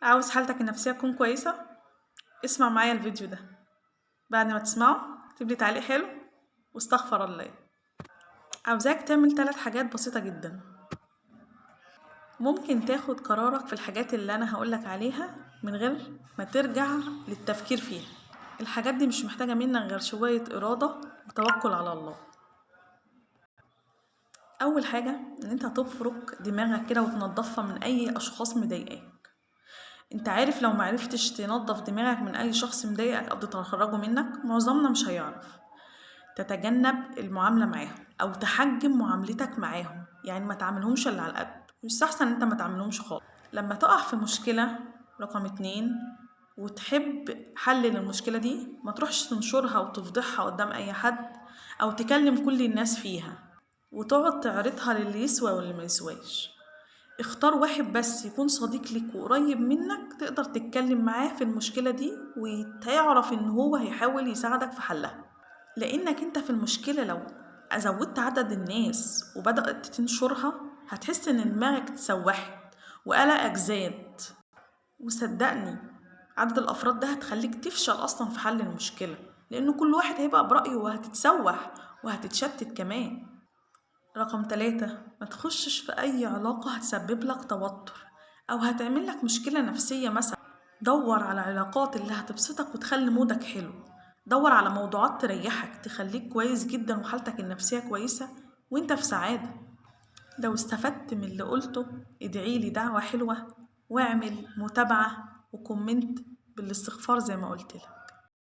عاوز حالتك النفسية تكون كويسة؟ اسمع معايا الفيديو ده. بعد ما تسمعه اكتب لي تعليق حلو واستغفر الله. عاوزاك تعمل 3 حاجات بسيطة جدا. ممكن تاخد قرارك في الحاجات اللي انا هقولك عليها من غير ما ترجع للتفكير فيها. الحاجات دي مش محتاجة منك غير شوية إرادة وتوكل على الله. أول حاجة إن أنت تفرك دماغك كده وتنضفها من أي أشخاص مضايقاك. انت عارف لو معرفتش تنظف دماغك من اي شخص مضايقك او تخرجه منك، معظمنا مش هيعرف. تتجنب المعاملة معاهم او تحجم معاملتك معاهم، يعني ما تعاملهمش اللي على القد. يستحسن انت ما تعاملهمش خالص. لما تقع في مشكلة رقم 2 وتحب حل للمشكلة دي، ما تروحش تنشرها وتفضحها قدام اي حد او تكلم كل الناس فيها وتقعد تعرضها للي يسوى واللي ما يسواش. اختار واحد بس يكون صديق ليك وقريب منك تقدر تتكلم معاه في المشكلة دي وتعرف ان هو هيحاول يساعدك في حلها. لانك انت في المشكلة لو زودت عدد الناس وبدأت تنشرها هتحس ان دماغك اتسوحت وقلقك زاد. وصدقني عدد الافراد ده هتخليك تفشل اصلا في حل المشكلة، لان كل واحد هيبقى برأيه وهتتسوح وهتتشتت كمان. رقم 3 ما تخشش في أي علاقة هتسبب لك توتر أو هتعمل لك مشكلة نفسية مثلا. دور على علاقات اللي هتبسطك وتخلي مودك حلو. دور على موضوعات تريحك تخليك كويس جدا وحالتك النفسية كويسة وانت في سعادة. لو استفدت من اللي قلته ادعيلي دعوة حلوة واعمل متابعة وكومنت بالاستغفار زي ما قلت لك.